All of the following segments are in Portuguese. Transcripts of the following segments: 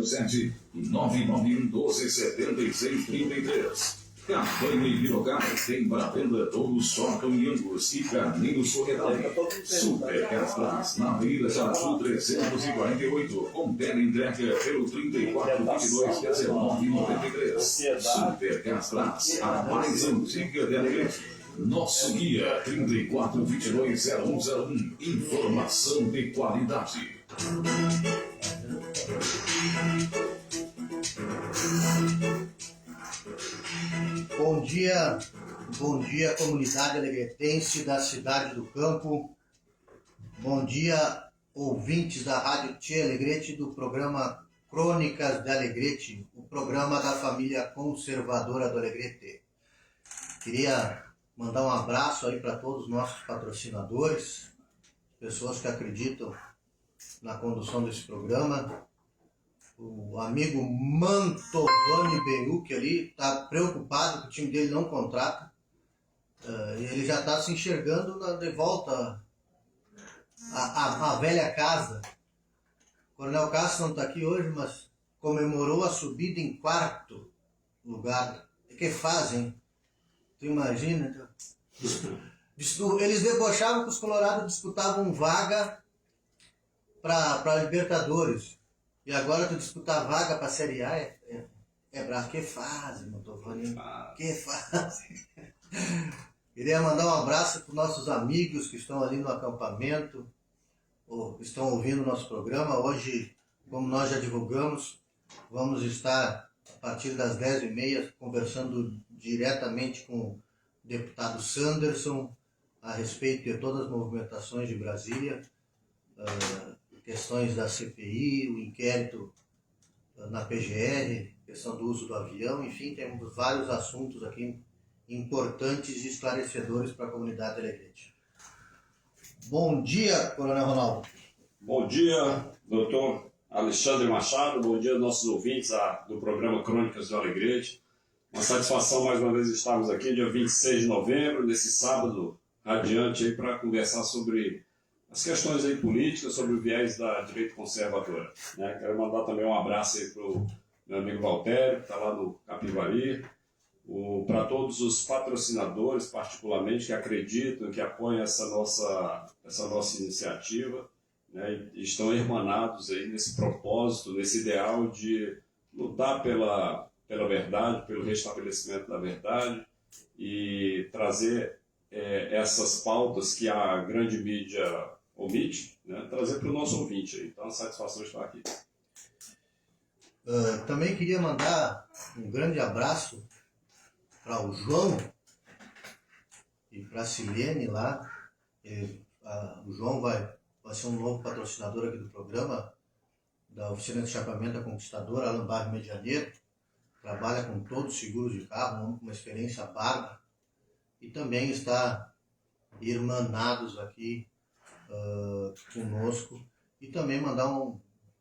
07 e 991127633. Campanha e Pirogás tem para venda todos socam e angus e carninhos Soledade. Super Castras, na Avenida Saratu 348, com entrega pelo 3422-1993. Super Castras, a mais antiga de Alegrete. Nosso guia 3422-0101, informação de qualidade. Bom dia comunidade alegretense da Cidade do Campo. Bom dia ouvintes da Rádio Tia Alegrete do programa Crônicas de Alegrete, o programa da família conservadora do Alegrete. Queria mandar um abraço aí para todos os nossos patrocinadores, pessoas que acreditam na condução desse programa. O amigo Mantovani Benucci ali está preocupado que o time dele não contrata. Ele já está se enxergando de volta à velha casa. O Coronel Castro não está aqui hoje, mas comemorou a subida em 4º lugar. O que fazem? Tu imagina? Eles debochavam que os colorados disputavam vaga para Libertadores. E agora tu disputar vaga para a Série A é bravo. Que fase, Mantovani? Que fase? Queria mandar um abraço para os nossos amigos que estão ali no acampamento, ou que estão ouvindo o nosso programa. Hoje, como nós já divulgamos, vamos estar, a partir das 10h30, conversando diretamente com o deputado Sanderson a respeito de todas as movimentações de Brasília, questões da CPI, o inquérito na PGR, questão do uso do avião, enfim, temos vários assuntos aqui importantes e esclarecedores para a comunidade alegrete. Bom dia, Coronel Ronaldo. Bom dia, doutor Alexandre Machado, bom dia aos nossos ouvintes do programa Crônicas do Alegrete. Uma satisfação mais uma vez estarmos aqui, dia 26 de novembro, nesse sábado radiante, para conversar sobre as questões aí políticas, sobre o viés da direita conservadora. Né? Quero mandar também um abraço aí para o meu amigo Valtério, que está lá no Capivari, para todos os patrocinadores, particularmente, que acreditam, que apoiam essa nossa iniciativa, né? E estão hermanados aí nesse propósito, nesse ideal de lutar pela verdade, pelo restabelecimento da verdade e trazer essas pautas que a grande mídia omite, né, trazer para o nosso ouvinte aí. Então, a satisfação de estar aqui. Também queria mandar um grande abraço para o João e para a Silene lá. O João vai ser um novo patrocinador aqui do programa, da Oficina de Chapamento da Conquistadora, Alan Barro Medianeiro. Trabalha com todos os seguros de carro, um homem com uma experiência bárbara. E também está irmanados aqui conosco. E também mandar um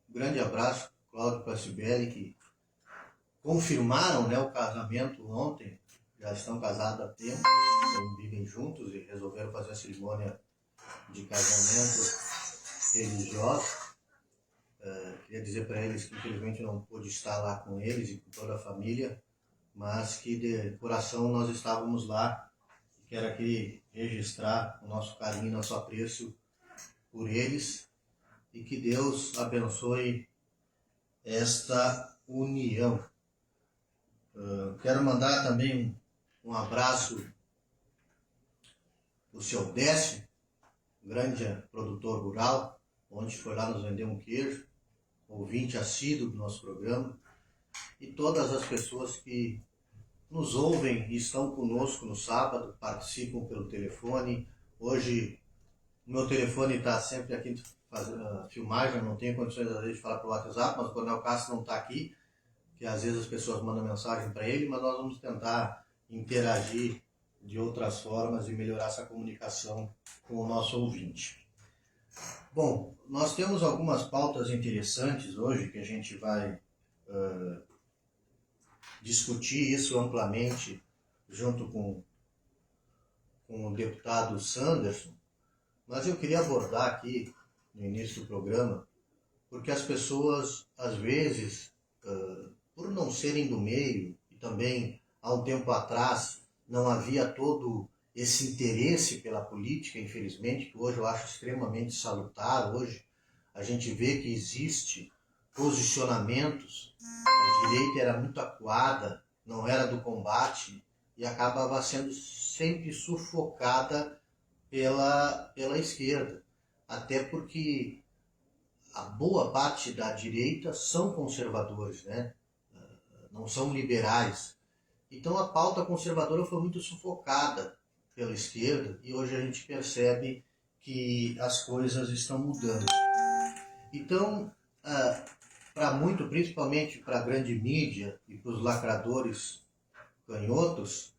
grande abraço para Cláudio e Sibeli, que confirmaram, né, o casamento ontem. Já estão casados há tempo, então vivem juntos e resolveram fazer a cerimônia de casamento religioso. Queria dizer para eles que infelizmente não pude estar lá com eles e com toda a família, mas que de coração nós estávamos lá. Quero aqui registrar o nosso carinho e nosso apreço por eles e que Deus abençoe esta união. Quero mandar também um abraço para o seu Décio, grande produtor rural, onde foi lá nos vender um queijo, ouvinte assíduo do nosso programa, e todas as pessoas que nos ouvem e estão conosco no sábado, participam pelo telefone. Hoje o meu telefone está sempre aqui fazendo filmagem, não tenho condições às vezes de falar pelo WhatsApp, mas o Coronel Castro não está aqui, que às vezes as pessoas mandam mensagem para ele, mas nós vamos tentar interagir de outras formas e melhorar essa comunicação com o nosso ouvinte. Bom, nós temos algumas pautas interessantes hoje que a gente vai discutir isso amplamente junto com o deputado Sanderson, mas eu queria abordar aqui no início do programa porque as pessoas, às vezes, por não serem do meio, e também há um tempo atrás não havia todo esse interesse pela política, infelizmente, que hoje eu acho extremamente salutar. Hoje a gente vê que existe posicionamentos, a direita era muito acuada, não era do combate e acabava sendo sempre sufocada pela esquerda, até porque a boa parte da direita são conservadores, né? Não são liberais. Então a pauta conservadora foi muito sufocada pela esquerda e hoje a gente percebe que as coisas estão mudando. Então, para muito, principalmente para a grande mídia e para os lacradores canhotos,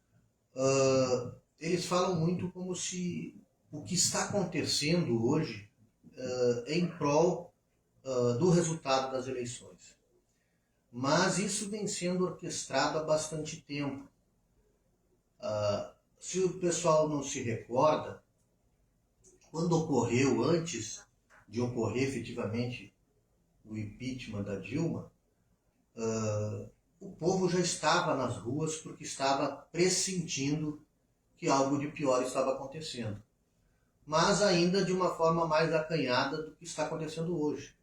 eles falam muito como se o que está acontecendo hoje é em prol do resultado das eleições. Mas isso vem sendo orquestrado há bastante tempo. Se o pessoal não se recorda, quando ocorreu, antes de ocorrer efetivamente o impeachment da Dilma, o povo já estava nas ruas porque estava pressentindo que algo de pior estava acontecendo. Mas ainda de uma forma mais acanhada do que está acontecendo hoje.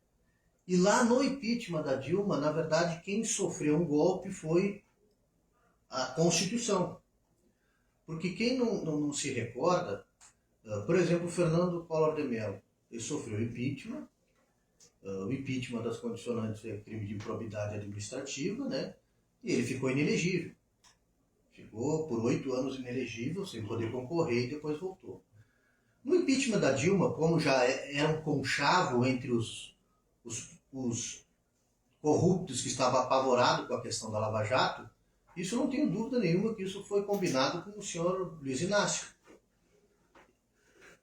E lá no impeachment da Dilma, na verdade, quem sofreu um golpe foi a Constituição. Porque quem não se recorda, por exemplo, Fernando Collor de Mello, ele sofreu impeachment, o impeachment das condicionantes é crime de improbidade administrativa, né? E ele ficou inelegível. Ficou por 8 anos inelegível, sem poder concorrer, e depois voltou. No impeachment da Dilma, como já era um conchavo entre os corruptos que estavam apavorados com a questão da Lava Jato, isso não tenho dúvida nenhuma que isso foi combinado com o senhor Luiz Inácio.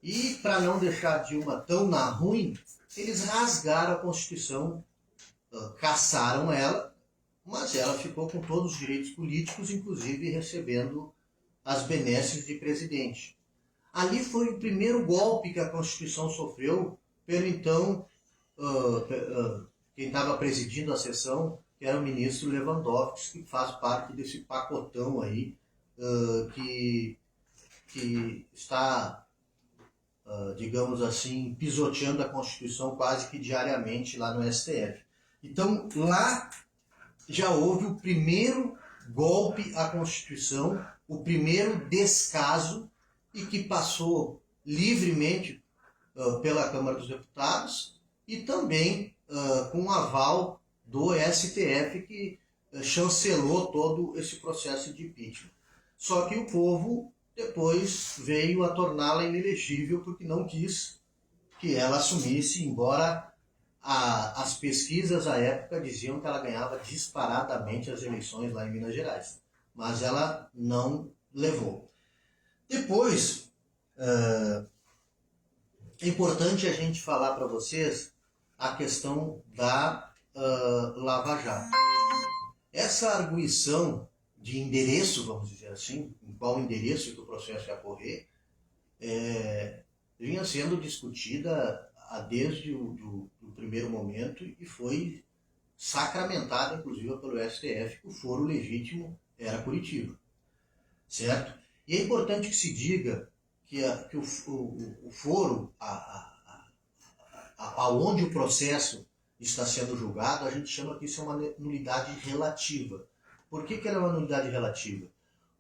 E para não deixar a Dilma tão na ruim, eles rasgaram a Constituição, caçaram ela, mas ela ficou com todos os direitos políticos, inclusive recebendo as benesses de presidente. Ali foi o primeiro golpe que a Constituição sofreu pelo então, quem estava presidindo a sessão, que era o ministro Lewandowski, que faz parte desse pacotão aí, que está, digamos assim, pisoteando a Constituição quase que diariamente lá no STF. Então, lá já houve o primeiro golpe à Constituição, o primeiro descaso, e que passou livremente pela Câmara dos Deputados e também com o aval do STF, que chancelou todo esse processo de impeachment. Só que o povo depois veio a torná-la inelegível porque não quis que ela assumisse, embora as pesquisas à época diziam que ela ganhava disparadamente as eleições lá em Minas Gerais. Mas ela não levou. Depois, é importante a gente falar para vocês a questão da Lava Jato. Essa arguição de endereço, vamos dizer assim, em qual endereço que o processo ia correr, vinha sendo discutida desde o primeiro momento e foi sacramentada, inclusive, pelo STF, que o foro legítimo era Curitiba. Certo? E é importante que se diga que o foro, aonde o processo está sendo julgado, a gente chama que isso é uma nulidade relativa. Por que ela é uma nulidade relativa?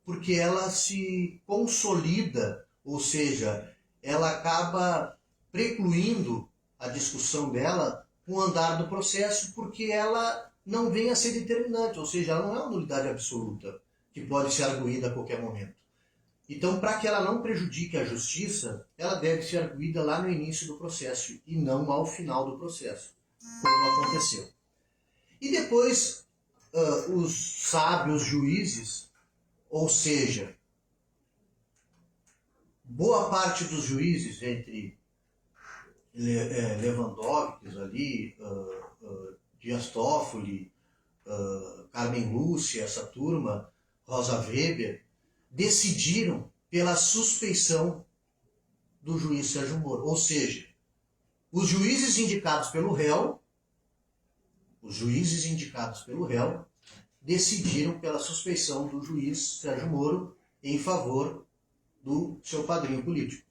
Porque ela se consolida, ou seja, ela acaba precluindo a discussão dela com o andar do processo, porque ela não vem a ser determinante, ou seja, ela não é uma nulidade absoluta, que pode ser arguída a qualquer momento. Então, para que ela não prejudique a justiça, ela deve ser arguída lá no início do processo e não ao final do processo, como aconteceu. E depois, os sábios juízes, ou seja, boa parte dos juízes, entre Lewandowski ali, Dias Toffoli, Carmen Lúcia, essa turma, Rosa Weber, decidiram pela suspeição do juiz Sérgio Moro. Ou seja, os juízes indicados pelo réu os juízes indicados pelo réu decidiram pela suspeição do juiz Sérgio Moro em favor do seu padrinho político.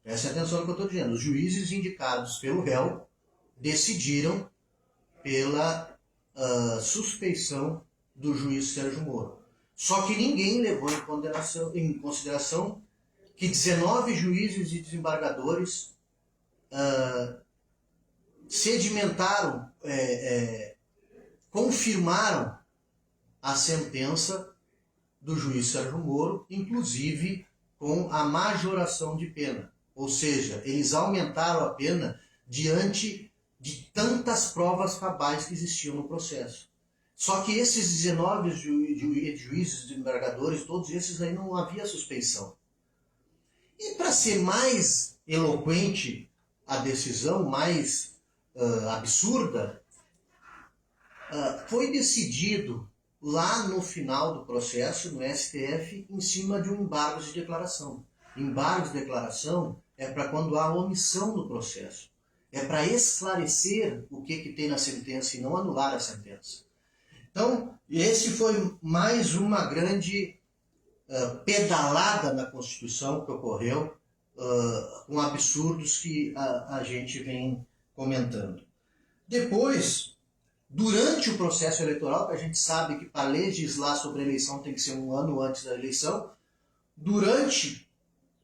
Preste atenção no que eu estou dizendo. Os juízes indicados pelo réu decidiram pela suspeição do juiz Sérgio Moro. Só que ninguém levou em consideração que 19 juízes e desembargadores sedimentaram, confirmaram a sentença do juiz Sérgio Moro, inclusive com a majoração de pena. Ou seja, eles aumentaram a pena diante de tantas provas cabais que existiam no processo. Só que esses 19 juízes, desembargadores, todos esses aí não havia suspeição. E para ser mais eloquente a decisão, mais absurda, foi decidido lá no final do processo, no STF, em cima de um embargo de declaração. Embargo de declaração é para quando há omissão no processo. É para esclarecer o que tem na sentença e não anular a sentença. Então, esse foi mais uma grande pedalada na Constituição que ocorreu, com absurdos que a gente vem comentando. Depois, durante o processo eleitoral, que a gente sabe que para legislar sobre a eleição tem que ser um ano antes da eleição, durante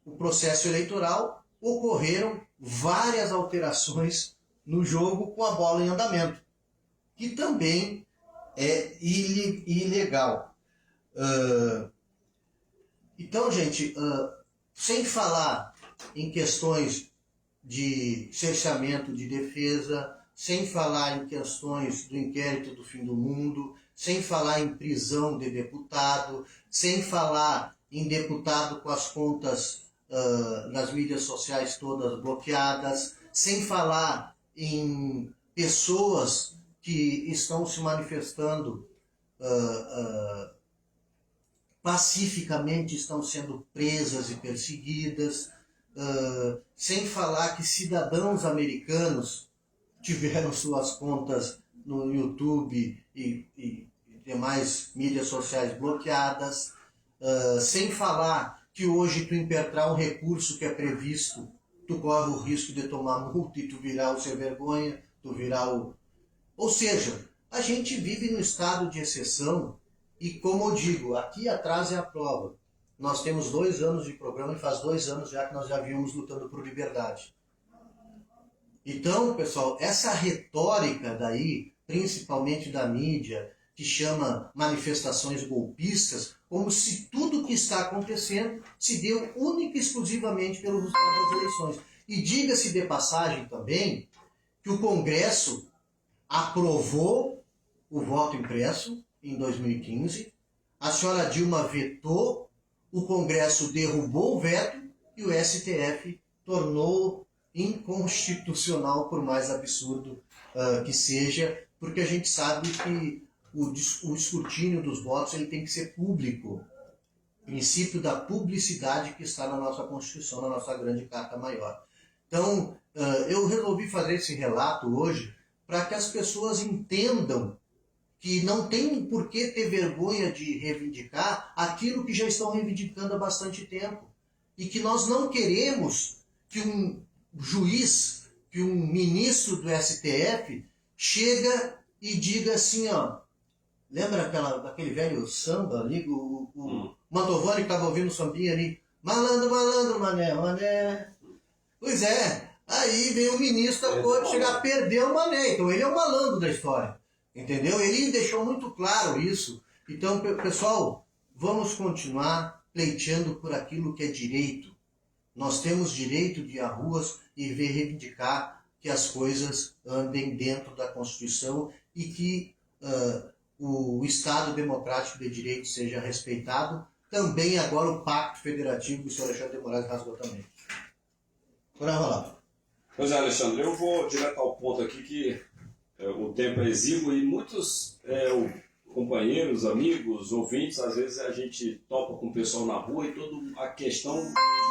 o processo eleitoral ocorreram várias alterações no jogo com a bola em andamento, que também é ilegal. Então, gente, sem falar em questões de cerceamento de defesa, sem falar em questões do inquérito do fim do mundo, sem falar em prisão de deputado, sem falar em deputado com as contas nas mídias sociais todas bloqueadas, sem falar em pessoas que estão se manifestando pacificamente, estão sendo presas e perseguidas, sem falar que cidadãos americanos tiveram suas contas no YouTube e demais mídias sociais bloqueadas, sem falar que hoje tu impetrar um recurso que é previsto, tu corre o risco de tomar multa e tu virar o sem vergonha, tu virar o... Ou seja, a gente vive num estado de exceção e, como eu digo, aqui atrás é a prova. Nós temos 2 anos de programa e faz 2 anos já que nós já viemos lutando por liberdade. Então, pessoal, essa retórica daí, principalmente da mídia, que chama manifestações golpistas, como se tudo que está acontecendo se deu única e exclusivamente pelo resultado das eleições. E diga-se de passagem também que o Congresso aprovou o voto impresso em 2015, a senhora Dilma vetou, o Congresso derrubou o veto e o STF tornou inconstitucional, por mais absurdo que seja, porque a gente sabe que o escrutínio dos votos ele tem que ser público. O princípio da publicidade que está na nossa Constituição, na nossa grande Carta Maior. Então, eu resolvi fazer esse relato hoje para que as pessoas entendam que não tem por que ter vergonha de reivindicar aquilo que já estão reivindicando há bastante tempo. E que nós não queremos que um juiz, que um ministro do STF chega e diga assim, ó, lembra daquele velho samba ali, o Mantovani que estava ouvindo o sambinha ali, malandro, malandro, mané, mané. Pois é, aí vem o ministro da corte chegar a perder o mané, então ele é o malandro da história, entendeu? Ele deixou muito claro isso. Então, pessoal, vamos continuar pleiteando por aquilo que é direito. Nós temos direito de ir às ruas e reivindicar que as coisas andem dentro da Constituição e que o Estado Democrático de Direito seja respeitado. Também agora o Pacto Federativo que o senhor Alexandre de Moraes rasgou também. Bora rolar. Pois é, Alexandre, eu vou direto ao ponto aqui que o tempo é exíguo e muitos companheiros, amigos, ouvintes, às vezes a gente topa com o pessoal na rua e toda a questão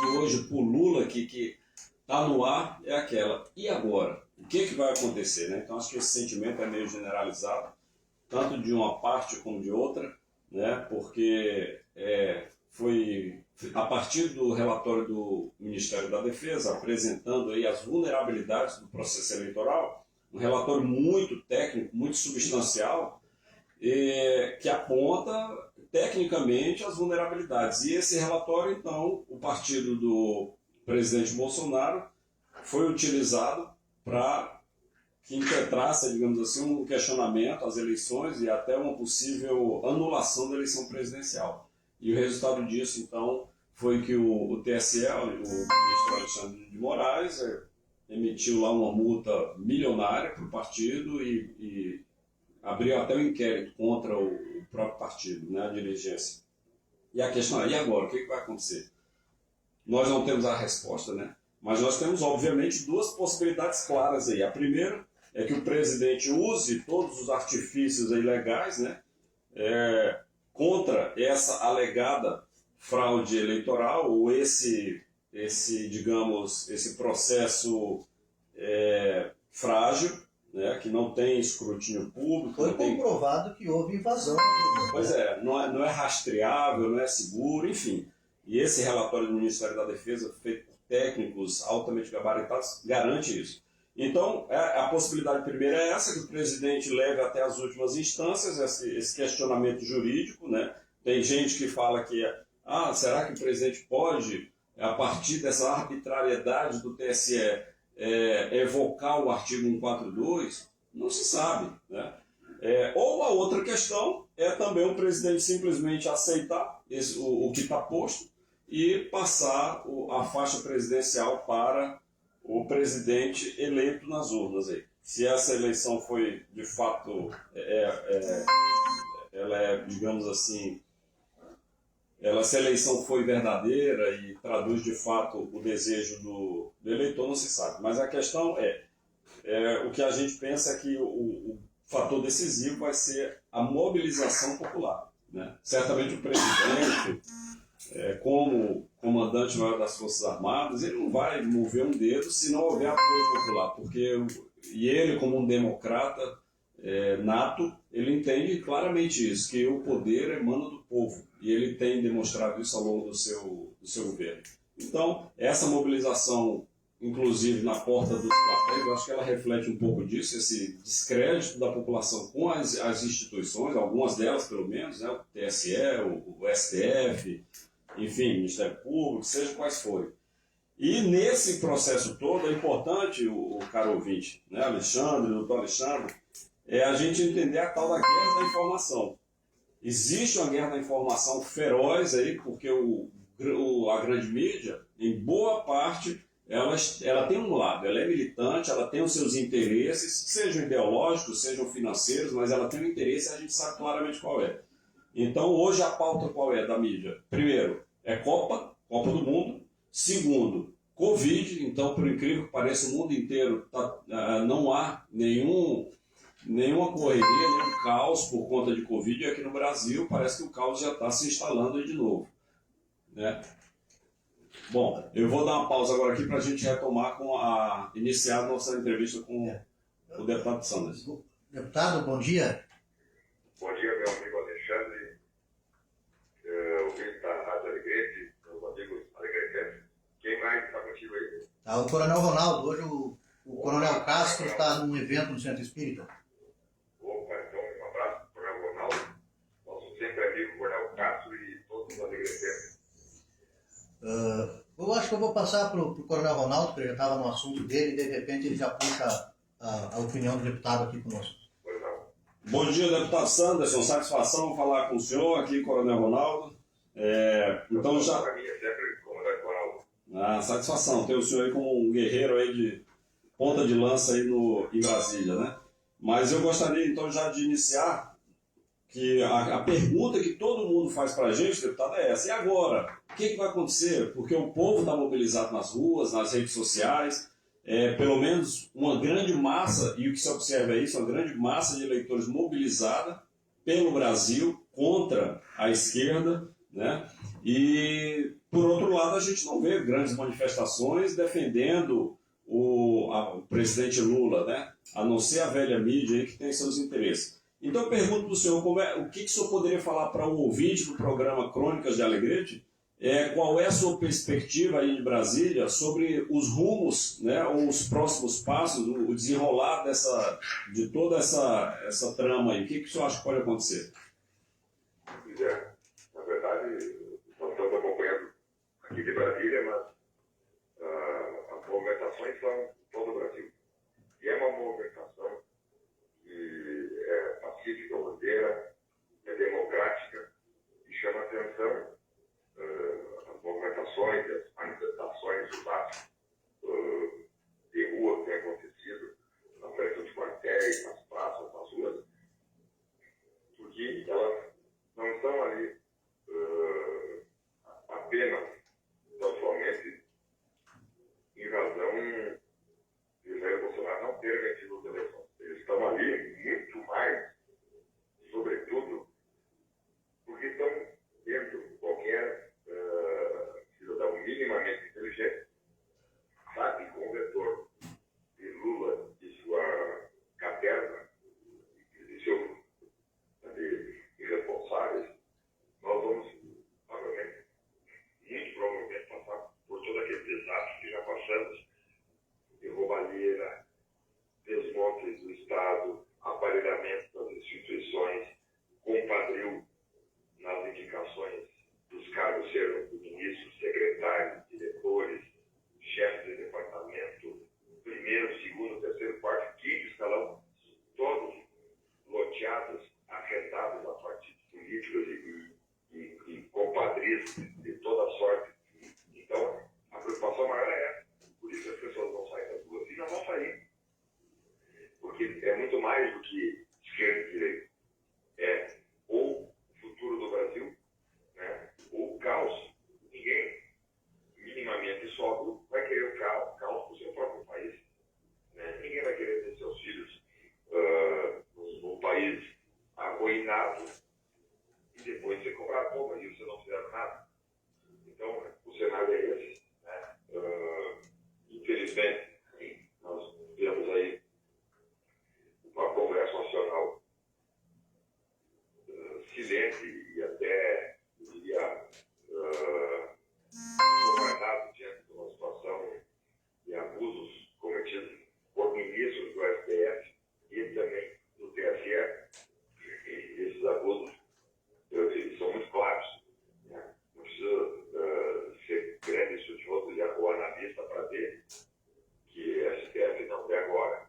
que hoje pulula, que está no ar, é aquela. E agora? o que vai acontecer, né? Então acho que esse sentimento é meio generalizado, tanto de uma parte como de outra, né? Porque foi a partir do relatório do Ministério da Defesa, apresentando aí as vulnerabilidades do processo eleitoral, um relatório muito técnico, muito substancial, que aponta tecnicamente as vulnerabilidades. E esse relatório, então, o partido do presidente Bolsonaro foi utilizado para que impetrasse, digamos assim, um questionamento às eleições e até uma possível anulação da eleição presidencial. E o resultado disso, então, foi que o TSE, o ministro Alexandre de Moraes, emitiu lá uma multa milionária para o partido e abriu até um inquérito contra o próprio partido, né, a dirigência. E a questão é, e agora? O que vai acontecer? Nós não temos a resposta, né? Mas nós temos, obviamente, duas possibilidades claras aí. A primeira é que o presidente use todos os artifícios aí legais, né, contra essa alegada fraude eleitoral ou esse processo frágil, né, que não tem escrutínio público. Foi comprovado que houve invasão. Pois não é rastreável, não é seguro, enfim. E esse relatório do Ministério da Defesa, feito por técnicos altamente gabaritados, garante isso. Então, a possibilidade primeira é essa, que o presidente leve até as últimas instâncias esse questionamento jurídico, né? Tem gente que fala que, será que o presidente pode, a partir dessa arbitrariedade do TSE, evocar o artigo 142? Não se sabe, né? Ou a outra questão é também o presidente simplesmente aceitar o que está posto e passar a faixa presidencial para o presidente eleito nas urnas. Aí. Se essa eleição foi, de fato, digamos assim, se a eleição foi verdadeira e traduz, de fato, o desejo do eleitor, não se sabe. Mas a questão o que a gente pensa é que o fator decisivo vai ser a mobilização popular, né? Certamente o presidente, como comandante maior das Forças Armadas, ele não vai mover um dedo se não houver apoio popular, e ele, como um democrata nato, ele entende claramente isso, que o poder emana do povo, e ele tem demonstrado isso ao longo do seu governo. Então, essa mobilização, inclusive na porta dos quartéis, eu acho que ela reflete um pouco disso, esse descrédito da população com as instituições, algumas delas pelo menos, né, o TSE, o STF, enfim, o Ministério Público, seja quais forem. E nesse processo todo é importante, o caro ouvinte, né, Alexandre, o doutor Alexandre, a gente entender a tal da guerra da informação. Existe uma guerra da informação feroz aí, porque a grande mídia, em boa parte, ela tem um lado, ela é militante, ela tem os seus interesses, sejam ideológicos, sejam financeiros, mas ela tem um interesse e a gente sabe claramente qual é. Então, hoje a pauta qual é da mídia? Primeiro, Copa do Mundo. Segundo, Covid. Então, por incrível que pareça, o mundo inteiro não há nenhuma correria, nenhum caos por conta de Covid. E aqui no Brasil parece que o caos já está se instalando aí de novo, né? Bom, eu vou dar uma pausa agora aqui para a gente retomar iniciar a nossa entrevista com o deputado Sanders. Deputado, bom dia. Bom dia, meu amigo Alexandre, ouvinte da Rádio Alegrete, meus amigos alegretenses. Quem mais está contigo aí? Tá o Coronel Ronaldo. Hoje o Coronel Castro está num evento no Centro Espírita. Opa, então um abraço para o Coronel Ronaldo, nosso sempre amigo Coronel Castro e todos os alegretenses. Eu acho que eu vou passar para o Coronel Ronaldo, porque ele já estava no assunto dele, e de repente ele já puxa a opinião do deputado aqui conosco. Pois não. Bom dia, deputado Sanderson. Satisfação falar com o senhor aqui, Coronel Ronaldo. Então já... Para mim é sempre comandante Ronaldo. Satisfação ter o senhor aí como um guerreiro aí de ponta de lança aí em Brasília, né? Mas eu gostaria então já de iniciar que a pergunta que todo mundo faz para a gente, deputado, é essa. E agora? O que vai acontecer? Porque o povo está mobilizado nas ruas, nas redes sociais, pelo menos uma grande massa, e o que se observa é isso, uma grande massa de eleitores mobilizada pelo Brasil contra a esquerda, né? E, por outro lado, a gente não vê grandes manifestações defendendo o presidente Lula, né? A não ser a velha mídia aí que tem seus interesses. Então eu pergunto para o senhor, o que o senhor poderia falar para um ouvinte do programa Crônicas de Alegrete? Qual é a sua perspectiva aí de Brasília sobre os rumos, né, os próximos passos, o desenrolar de toda essa trama aí? O que o senhor acha que pode acontecer? Pois é, na verdade, nós estamos acompanhando aqui de Brasília, mas as movimentações são em todo o Brasil. E é uma movimentação que é pacífica, ordeira, é democrática e chama atenção as movimentações, as manifestações, os atos de rua que têm acontecido na frente dos quartéis, nas praças, nas ruas, porque elas não estão ali apenas, tão somente, em razão de Jair Bolsonaro não ter vencido as eleições. Eles estão ali muito mais, sobretudo, porque estão vendo qualquer cidadão minimamente inteligente, sabe com o retorno de Lula e sua caterva, de seus irresponsáveis, nós vamos, provavelmente, muito provavelmente, passar por todo aquele desastre que já passamos, de roubalheira, desmonte do Estado, aparelhamento das instituições, compadrio nas indicações dos cargos, sejam ministros, secretários, diretores, chefes de departamento, primeiro, segundo, terceiro, quarto, quinto escalão, todos loteados, arrendados a partidos políticos e compadrios de toda sorte. Então, a preocupação maior é essa. Por isso as pessoas vão sair das ruas e não vão sair. Porque é muito mais do que esquerda e direita. É ou o futuro do Brasil, né, ou o caos. Ninguém minimamente sóbrio vai querer o caos para o seu próprio país. Né? Ninguém vai querer ter seus filhos num país arruinado e depois você cobrar a bomba e você não fizer nada. Então, o cenário é esse. Né? Infelizmente, nós temos aí uma Congresso Nacional silente e até, eu diria, governado diante de uma situação de abusos cometidos por ministros do STF e também do TSE. E esses abusos eles são muito claros. Né? Não precisa ser grande estudioso e atuar na vista para ver que o STF não vê agora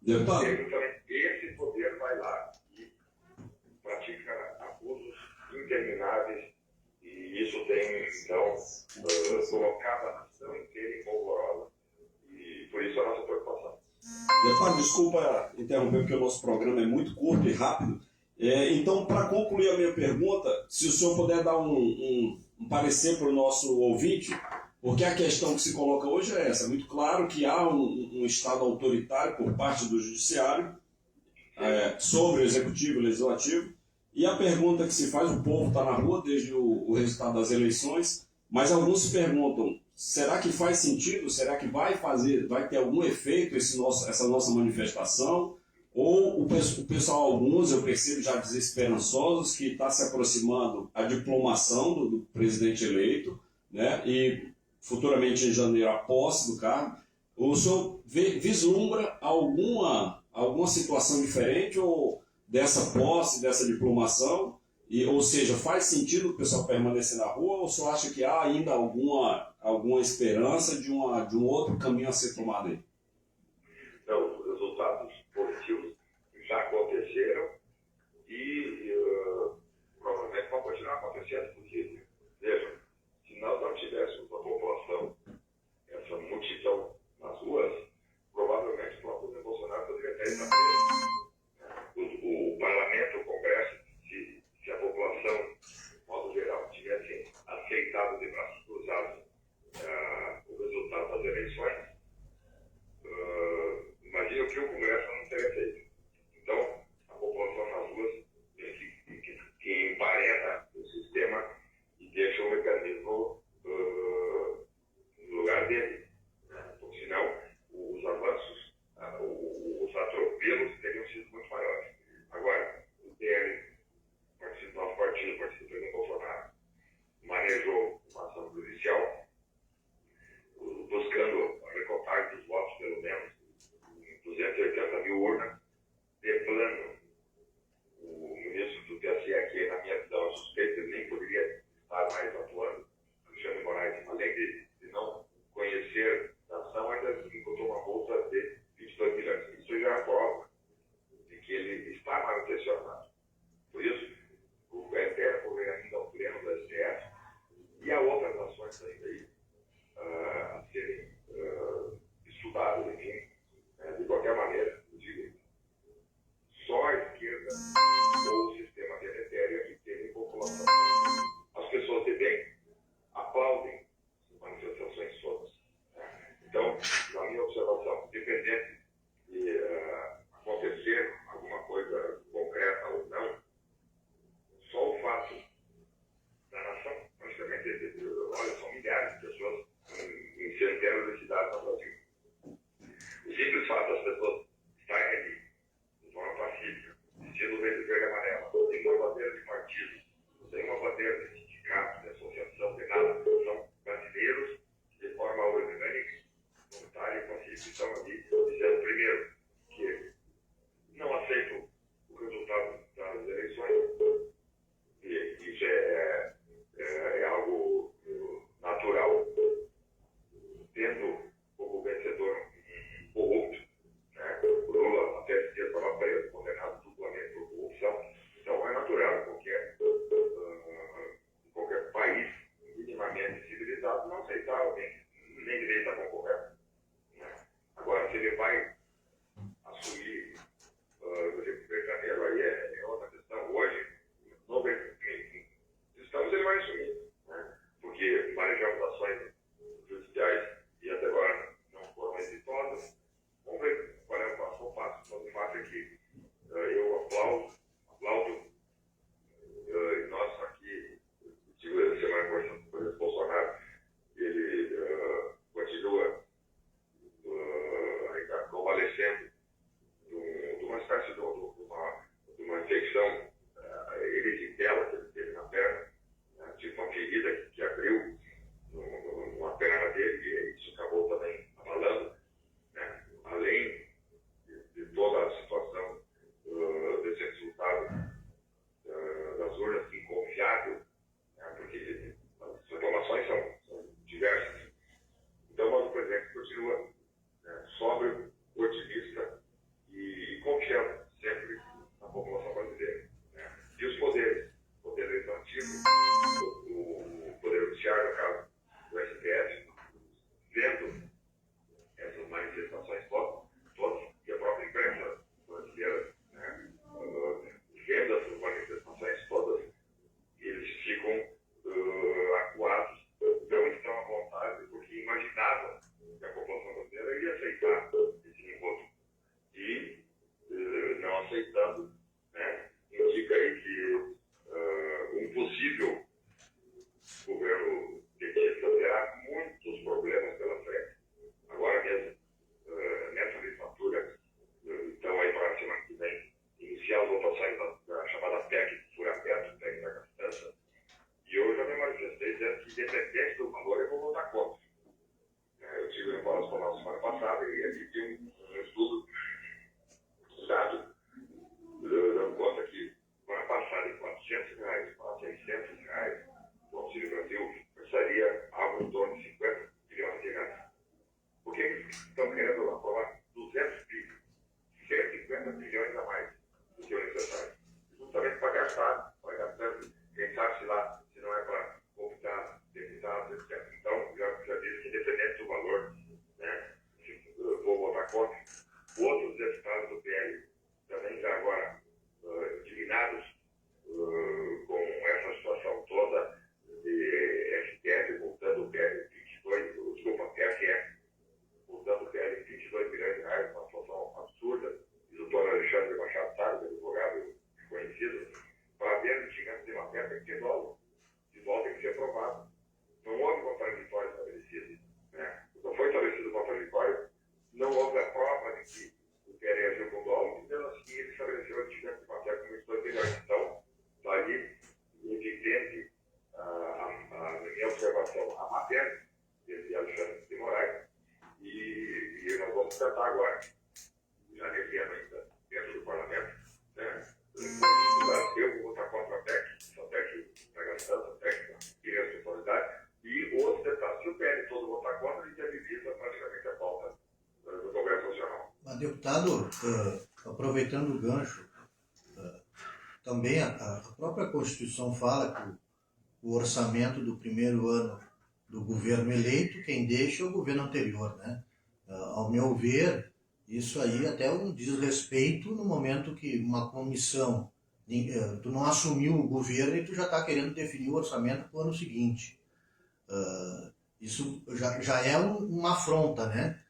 Deputado, Justamente esse poder vai lá e pratica abusos intermináveis, e isso tem, então, colocado a nação inteira em polvorosa, e por isso a nossa preocupação. deputado, desculpa interromper, porque o nosso programa é muito curto e rápido. Então, para concluir a minha pergunta, se o senhor puder dar um parecer para o nosso ouvinte, porque a questão que se coloca hoje é essa. É muito claro que há um Estado autoritário por parte do Judiciário sobre o Executivo e o Legislativo, e a pergunta que se faz, o povo está na rua desde o resultado das eleições, mas alguns se perguntam, será que faz sentido? Será que vai ter algum efeito essa nossa manifestação? Ou o pessoal, alguns, eu percebo já desesperançosos, que está se aproximando a diplomação do presidente eleito, né? E futuramente em janeiro a posse do cargo. O senhor vislumbra alguma situação diferente ou dessa posse, dessa diplomação? Ou seja, faz sentido o pessoal permanecer na rua, ou o senhor acha que há ainda alguma esperança de um outro caminho a ser tomado aí? Então, os resultados positivos já aconteceram e provavelmente vão continuar acontecendo, porque, vejam, se nós não tivéssemos a população, essa multidão nas ruas, provavelmente o próprio Bolsonaro poderia até estar preso. O parlamento, o Congresso, se a população, de modo geral, tivesse aceitado de braços cruzados o resultado das eleições, imagina o que o Congresso não teria feito. Então, a população nas ruas que emparenta o sistema e deixa o mecanismo no lugar dele. Porque senão, os avanços, os atropelos teriam sido muito maiores. Agora, o PL, nosso partido, o partido do presidente Bolsonaro, manejou uma ação judicial buscando a recontagem dos votos, pelo menos 280 mil urnas, de plano. O ministro do TSE, que na minha visão é suspeito, ele nem poderia estar mais atuando, Alexandre Moraes, além de não conhecer a ação, ainda botou uma multa de 22 milhões. Isso já é prova de que ele está mal intencionado. Por isso, o STF foi ainda ao pleno do STF e há outras ações ainda aí a serem estudadas, enfim. De qualquer maneira, eu digo, só a esquerda ou o sistema deletério que tem população. As pessoas de bem aplaudem as manifestações todas. Então, na minha observação, independente de acontecer alguma coisa concreta ou não, só o fato da nação, praticamente, olha, são milhares de pessoas em centenas de cidades no Brasil. O simples fato das pessoas estarem ali, de forma pacífica, vestindo verde e amarelo, sem uma bandeira de partido, sem uma bandeira de sindicato, de associação, de nada, são brasileiros que, de forma orgânica, voluntária e pacífica, estão ali dizendo, primeiro, que não aceitam o resultado das eleições, e isso é algo natural, tendo como vencedor um corrupto, né? O Lula até esse dia estava preso, condenado duplamente por corrupção. Então é natural que qualquer país minimamente civilizado não aceitar alguém nem direito a concorrer. Né? Agora, se ele vai assumir o Rio de Janeiro, aí é outra questão. Hoje, estamos, ele vai assumir, né? Porque manejamos ações judiciais e até agora não foram exitosas. Vamos ver qual é o próximo passo. Mas o fato é que eu aplaudo, e nós aqui, tive a semana conversando com o presidente Bolsonaro, ele continua ainda convalescendo de uma espécie de uma infecção erisitela que ele teve na perna, né? Tipo uma ferida que abriu estar, no caso do STF, vendo essas manifestações todas, e a própria imprensa brasileira, né, vendo essas manifestações todas, eles ficam acuados, não estão à vontade, porque imaginavam que a população brasileira ia aceitar esse encontro. E, não aceitando, né, indica aí que um possível governo petista terá muitos problemas pela frente. Agora mesmo, nessa legislatura, então aí para a semana que vem, iniciar as votações da chamada PEC do furamento, PEC da gastança, e eu já me manifestei dizendo que, independente do valor, eu vou votar contra. Eu tive em Palácio Planalto semana passada e ali vi um estudo dado, dando conta que para passar de R$400 para R$600, o Auxílio Brasil precisaria algo em torno de 50 bilhões de reais. Por que eles estão querendo aprovar 200 bilhões, 150 bilhões a mais do que o necessário? Justamente para gastar, quem sabe se lá, se não é para optar, deputados, etc. Então, já disse que independente do valor, né, vou votar contra. Outros deputados do PL também já agora indignados com essa situação toda de STF voltando o PL 22, desculpa, TSE, voltando o PL 22 milhões de reais, uma situação absurda. E o doutor Alexandre Machado Salles, advogado conhecido, para ver o gigante de uma peça que resolve. De volta tem que ser aprovado. Não houve contraditório estabelecido. Né? Não foi estabelecido contraditório, não houve a prova de que o PL agiu com dolo, e mesmo assim ele estabeleceu o gigante de uma peça com 22 milhões. Então, daí, evidente a minha observação, a matéria de Alexandre de Moraes, e nós vamos tentar agora, já nesse ano ainda, dentro do parlamento, né? Eu vou votar contra a PEC, essa PEC da gastança, a PEC da irresponsabilidade, e outros deputados. Se o PL todo votar contra, ele inviabiliza praticamente a pauta do Congresso Nacional. Mas, deputado, aproveitando o gancho, também a própria Constituição fala que o orçamento do primeiro ano do governo eleito, quem deixa é o governo anterior, né? Ao meu ver, isso aí até é um desrespeito no momento que uma comissão, tu não assumiu o governo e tu já está querendo definir o orçamento para o ano seguinte. Isso já é uma afronta, né?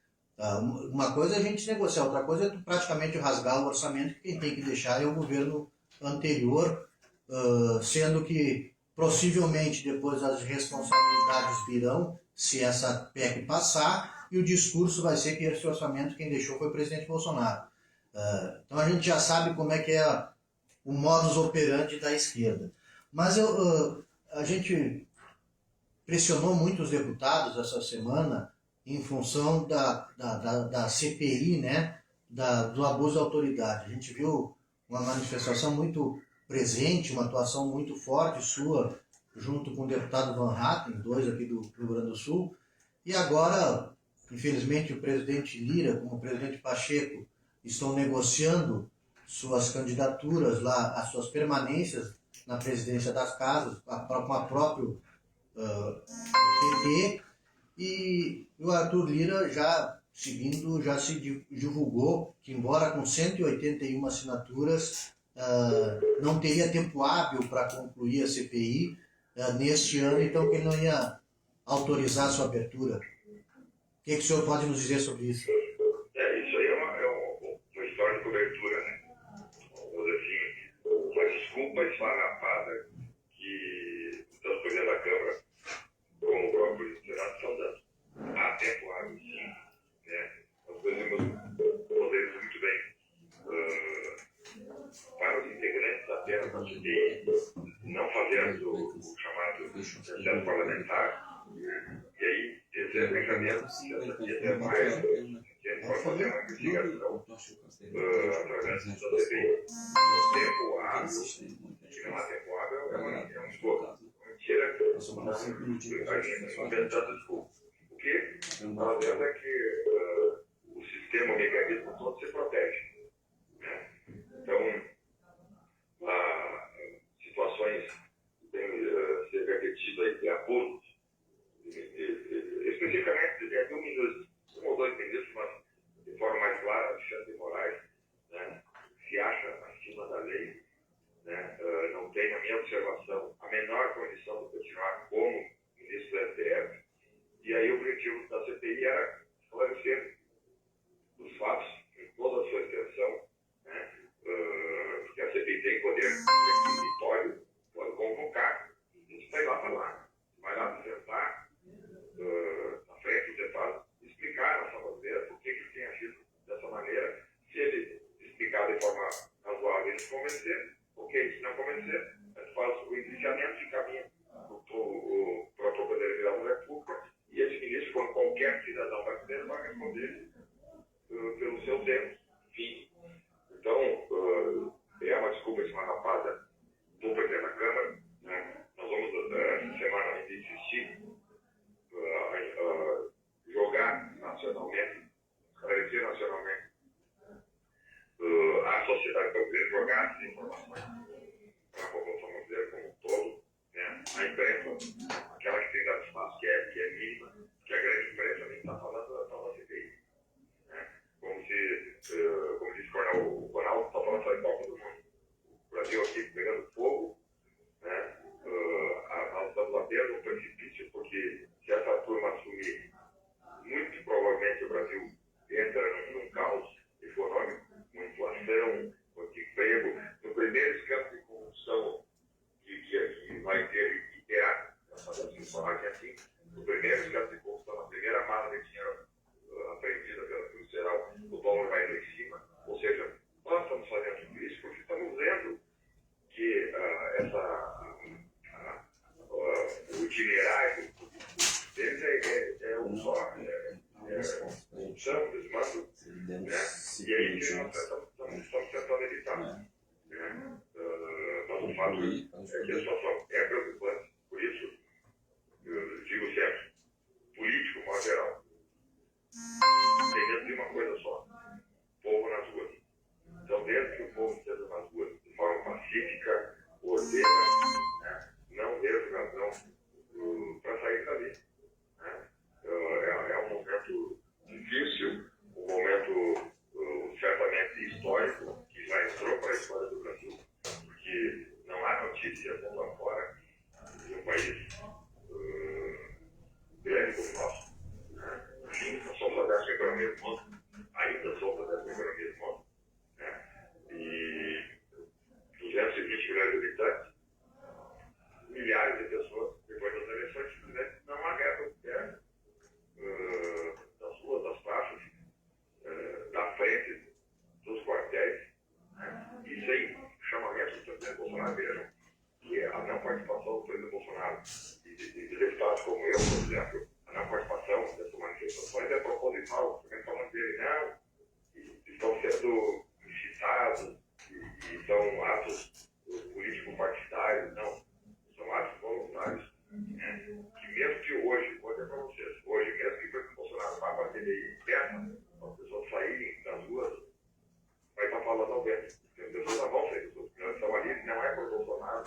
Uma coisa é a gente negociar, outra coisa é tu praticamente rasgar o orçamento, que quem tem que deixar é o governo anterior, sendo que possivelmente depois as responsabilidades virão se essa PEC passar, e o discurso vai ser que esse orçamento quem deixou foi o presidente Bolsonaro. Então a gente já sabe como é que é o modus operandi da esquerda. Mas a gente pressionou muito os deputados essa semana em função da CPI, né, do abuso de autoridade. A gente viu uma manifestação muito presente, uma atuação muito forte sua, junto com o deputado Van Hatten, dois aqui do Rio Grande do Sul, e agora, infelizmente, o presidente Lira, como o presidente Pacheco, estão negociando suas candidaturas lá, as suas permanências na presidência das casas, com a próprio PT, e o Arthur Lira já se divulgou que, embora com 181 assinaturas, não teria tempo hábil para concluir a CPI neste ano, então que ele não ia autorizar a sua abertura. O que o senhor pode nos dizer sobre isso? Isso aí é uma história de cobertura, né? Vamos dizer assim, uma desculpa esfarrapada que tanto o presidente da Câmara como o próprio presidente do Senado estão dando. Há tempo hábil, sim. Né? Nós podemos muito bem para os integrantes apenas da CPI, não fazendo o chamado processo parlamentar, e aí ter pensamento de ter mais, que é para fazer uma investigação através da CPI. Tempo hábil, que não há tempo hábil, é um escopo. Mentira, inventando desculpa. O que nós vemos é que o sistema, o mecanismo todo se protege. Né? Então, situações que têm se repetido aí de abusos objetivo da CPI era esclarecer os fatos em toda a sua extensão, né? Porque a CPI tem poder requisitório, pode convocar, a gente vai lá falar, vai lá apresentar na frente do deputado, explicar na sua bandeira por que ele tem agido dessa maneira. Se ele explicar de forma razoável e se convencer, ok. Se não convencer, a gente faz o indiciamento de caminho para o Poder-Geral da República, e esse ministro, como qualquer cidadão brasileiro, vai responder pelos seus erros. Enfim, então, é uma desculpa esfarrapada do presidente da Câmara, né? Nós vamos, essa semana, ainda insistir, jogar nacionalmente, esclarecer nacionalmente a sociedade brasileira, jogar essas informações para a população brasileira como um todo, né? A imprensa, aquela que tem dado espaço, que é mínima, que a grande imprensa nem está falando da tal da CPI. Né? Como disse o Ronaldo, está falando só em Copa do Mundo. O Brasil aqui pegando fogo, né? Nós estamos à beira de um precipício, porque se essa turma assumir, muito provavelmente o Brasil entra num caos econômico, com inflação, com emprego. No primeiro escândalo de corrupção que vai ter e terá, nós podemos falar que é assim, no primeiro escândalo de corrupção, a primeira mala de dinheiro apreendida pela Polícia Federal, o dólar vai lá em cima. Ou seja, nós estamos fazendo tudo isso porque estamos vendo que o itinerário deles é um só, um chão, desmando, né? E aí que nós estamos tentando evitar. Né? Mas o fato é que a situação é preocupante, por isso eu digo sempre, político, de modo geral, tem dentro de uma coisa só, povo nas ruas. Então, desde que o povo esteja nas ruas de forma pacífica, ordeira, né? Não vejo razão para sair dali. Né? É um momento difícil, um momento certamente histórico, que já entrou para a história do Brasil, porque não há notícia lá fora de um país grande como o nosso. Né? Enfim, nós somos a 10ª economia do mundo, ainda somos a 10ª economia do mundo, né? E 220 milhões de habitantes, milhares de pessoas, depois das eleições, simplesmente não aguentam o pé das ruas, das praças, da frente dos quartéis, né? E sem chamamento do presidente Bolsonaro. Vejam que a não participação do presidente Bolsonaro e de deputados como eu, por exemplo, a não participação dessas manifestações é proposital. Porque falando dele, não, estão sendo incitados e são atos político-partidários, não, são atos voluntários. Né? Que mesmo que hoje, vou dizer para vocês, hoje mesmo que o presidente Bolsonaro vá para a CPI, peça para as pessoas saírem das ruas, vai estar falando ao vento. As pessoas não vão sair das ruas, elas estão ali, não é por Bolsonaro,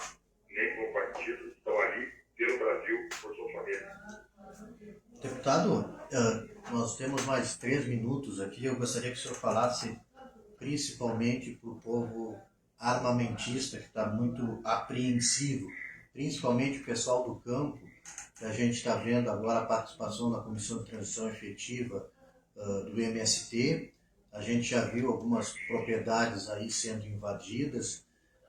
nem por partido, estão ali pelo Brasil, por suas famílias. Deputado, nós temos mais 3 minutos aqui. Eu gostaria que o senhor falasse principalmente para o povo armamentista, que está muito apreensivo, principalmente o pessoal do campo, que a gente está vendo agora a participação da Comissão de Transição Efetiva do MST. A gente já viu algumas propriedades aí sendo invadidas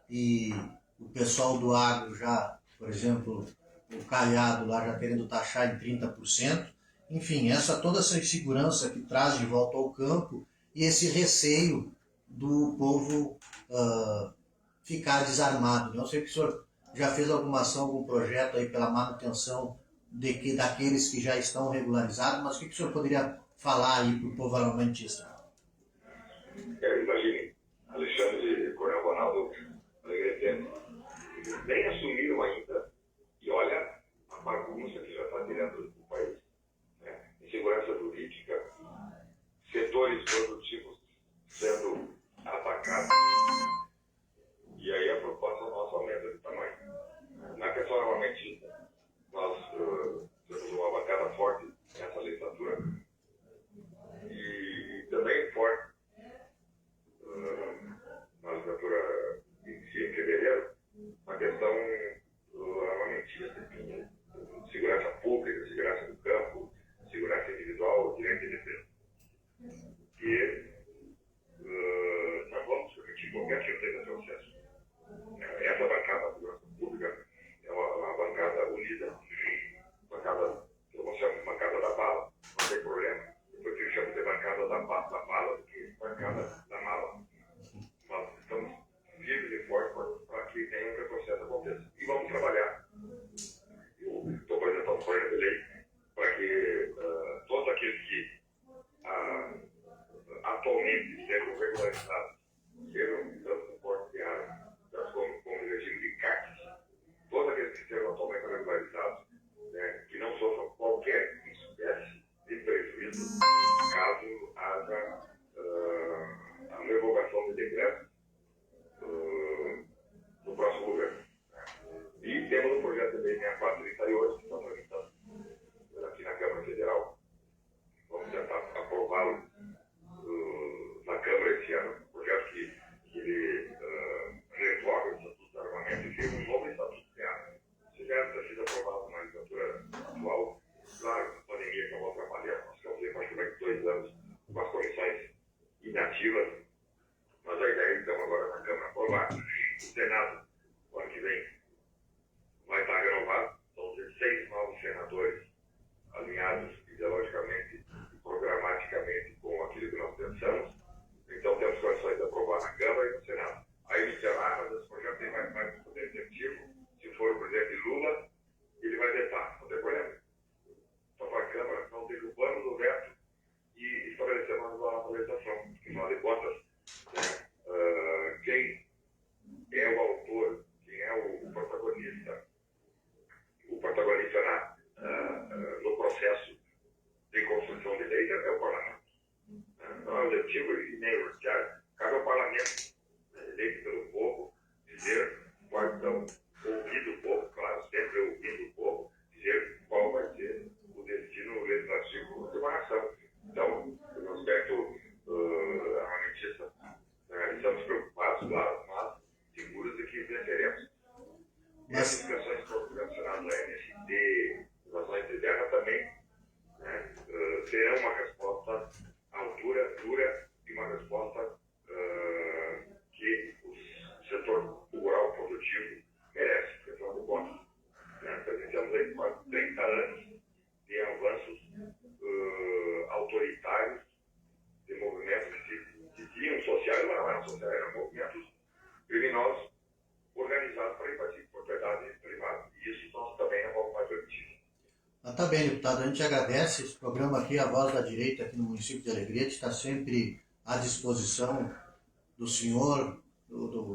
e o pessoal do agro já, por exemplo, o Caiado lá já querendo taxar em 30%. Enfim, toda essa insegurança que traz de volta ao campo e esse receio do povo ficar desarmado. Não sei se o senhor já fez alguma ação, algum projeto aí pela manutenção daqueles que já estão regularizados, mas o que o senhor poderia falar aí para o povo armamentista? Imagine, Alexandre, Coronel Ronaldo, nem assumiram ainda, e olha a bagunça que já está dentro do país. Né? Insegurança política, setores produtivos sendo atacados, e aí a proposta nossa aumenta de tamanho. Na questão armamentista, nós temos uma bancada forte nessa legislatura, e também forte na legislatura em fevereiro, a questão armamentista, segurança pública, segurança do campo, segurança debaixo da mala do que bancada da mala. Nós estamos firmes e fortes para que nenhum retrocesso aconteça. E vamos trabalhar. Eu estou apresentando um projeto de lei para que todos aqueles que atualmente sejam regularizados, sejam tanto com porte de arma, tanto como regime de CACs, todos aqueles que sejam atualmente regularizados, né, que não sofram qualquer espécie de prejuízo caso haja a revogação de decreto no próximo governo. Né. E temos um projeto de lei 6438 que está tramitando aqui na Câmara Federal. Vamos tentar aprová-lo na Câmara esse ano, um projeto que ele revoga o Estatuto do Armamento e cria um novo Estatuto de Armas. Se já ter sido aprovado na legislatura atual, claro, a pandemia acabou atrapalhando, nós ficamos aí praticamente 2 anos com as comissões inativas, mas a ideia então agora na Câmara aprovar. O Senado, o ano que vem, vai estar renovado, são 16 novos senadores alinhados ideologicamente e programaticamente com aquilo que nós pensamos. Então temos condições de aprovar na Câmara e no Senado. Aí no Senado, mas esse projeto tem mais poder executivo. Se for o presidente Lula, ele vai vetar, não tem problema. Só para a Câmara, nós derrubamos o veto e estabelecemos uma nova legislação. Afinal de contas, né, quem é o autor, quem é o protagonista no processo de construção de leis é o Parlamento. Não é o Executivo e nem o Judiciário. Cabe ao Parlamento, eleito pelo povo, dizer quais são, ouvindo o povo, claro, sempre ouvindo o povo, dizer qual vai ser o destino legislativo de uma nação. Então, no aspecto armamentista, estamos preocupados, claro, mas seguros de que venceremos. E as discussões relacionadas à MST, relações internas também, né, terão uma resposta à altura, dura, e uma resposta que o setor rural produtivo merece, porque afinal de contas, né, presenciamos aí quase 30 anos de avanços autoritários, de movimentos que se diziam sociais, mas não eram sociais, eram movimentos criminosos organizados para invadir propriedade privada. E isso nós também não vamos mais permitir. Tá bem, deputado. A gente agradece esse programa aqui, a Voz da Direita, aqui no município de Alegrete, está sempre à disposição do senhor,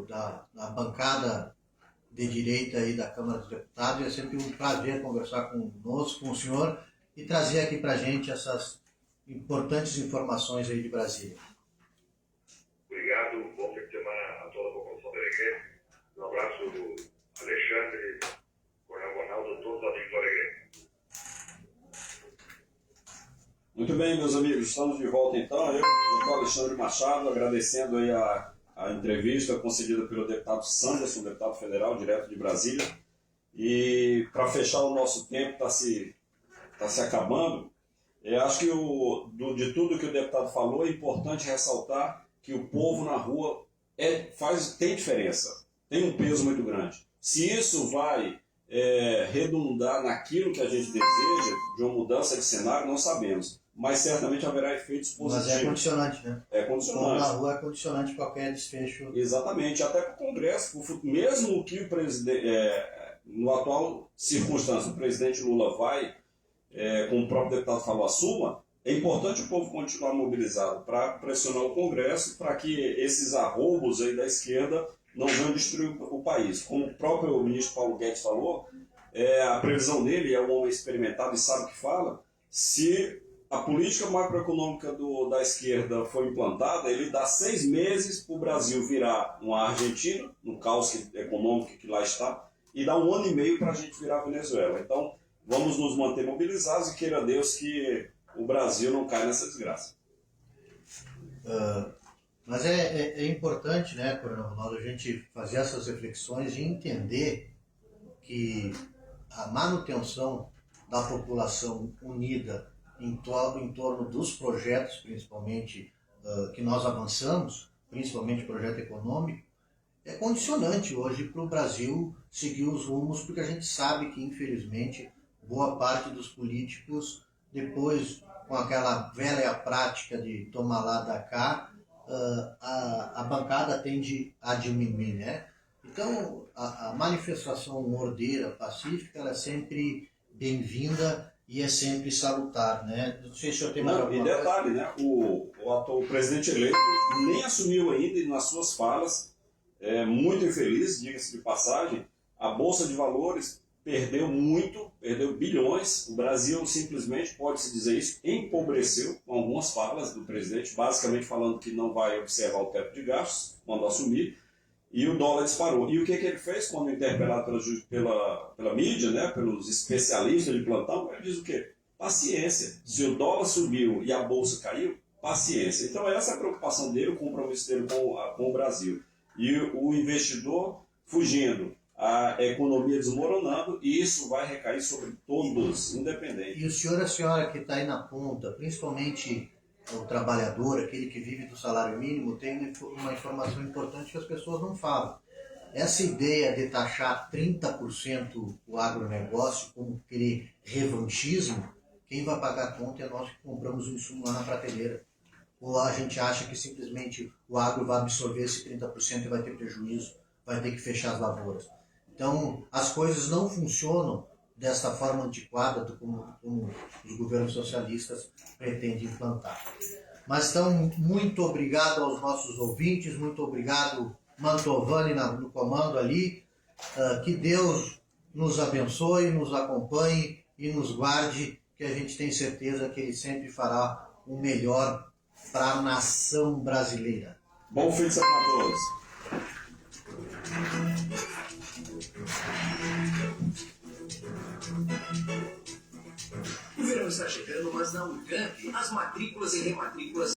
da bancada de direita aí da Câmara dos Deputados. É sempre um prazer conversar conosco, com o senhor, e trazer aqui para a gente essas importantes informações aí de Brasília. Obrigado, bom fim de semana a toda a população de Alegrete. Um abraço do Alexandre, Coronel Ronaldo, todos os amigos do Alegrete. Muito bem, meus amigos, estamos de volta então. Eu, Dr. Alexandre Machado, agradecendo aí a entrevista concedida pelo deputado Sanderson, deputado federal, direto de Brasília. E para fechar o nosso tempo, está se acabando. Eu acho que de tudo que o deputado falou, é importante ressaltar que o povo na rua tem diferença, tem um peso muito grande. Se isso vai redundar naquilo que a gente deseja, de uma mudança de cenário, não sabemos. Mas certamente haverá efeitos positivos. Mas é condicionante, né? É condicionante. O povo na rua é condicionante qualquer desfecho. Exatamente, até para o Congresso, mesmo que o presidente, no atual circunstância, o presidente Lula vai, como o próprio deputado falou, assuma, é importante o povo continuar mobilizado para pressionar o Congresso para que esses arroubos aí da esquerda não venham destruir o país. Como o próprio ministro Paulo Guedes falou, a previsão dele, é um homem experimentado e sabe o que fala, se a política macroeconômica da esquerda for implantada, ele dá 6 meses para o Brasil virar uma Argentina, no caos econômico que lá está, e dá 1 ano e meio para a gente virar a Venezuela. Então, vamos nos manter mobilizados e queira Deus que o Brasil não caia nessa desgraça. Mas é importante, né, Coronel Ronaldo, a gente fazer essas reflexões e entender que a manutenção da população unida em torno dos projetos, principalmente, que nós avançamos, principalmente o projeto econômico, é condicionante hoje para o Brasil seguir os rumos, porque a gente sabe que, infelizmente, boa parte dos políticos depois, com aquela velha prática de tomar lá da cá, a bancada tende a diminuir, né? Então, a manifestação ordeira, pacífica, ela é sempre bem-vinda e é sempre salutar, né? Não sei se eu tenho mais Não, e alguma detalhe, né? O presidente eleito nem assumiu ainda, e nas suas falas, muito infeliz, diga-se de passagem, a Bolsa de Valores perdeu muito, perdeu bilhões. O Brasil simplesmente, pode-se dizer isso, empobreceu com algumas falas do presidente, basicamente falando que não vai observar o teto de gastos quando assumir, e o dólar disparou. E o que ele fez quando interpelado pela mídia, né, pelos especialistas de plantão? Ele diz o quê? Paciência. Se o dólar subiu e a Bolsa caiu, paciência. Então essa é a preocupação dele, o compromisso dele com o Brasil. E o investidor fugindo, a economia desmoronando, e isso vai recair sobre todos, independente. E o senhor e a senhora que está aí na ponta, principalmente o trabalhador, aquele que vive do salário mínimo, tem uma informação importante que as pessoas não falam. Essa ideia de taxar 30% o agronegócio como aquele revanchismo, quem vai pagar a conta é nós que compramos o insumo lá na prateleira. Ou a gente acha que simplesmente o agro vai absorver esse 30% e vai ter prejuízo, vai ter que fechar as lavouras. Então, as coisas não funcionam dessa forma antiquada como os governos socialistas pretendem implantar. Mas então, muito obrigado aos nossos ouvintes, muito obrigado Mantovani no comando ali, que Deus nos abençoe, nos acompanhe e nos guarde, que a gente tem certeza que Ele sempre fará o melhor para a nação brasileira. Bom fim de semana a todos. O verão está chegando, mas na Unicamp, as matrículas e rematrículas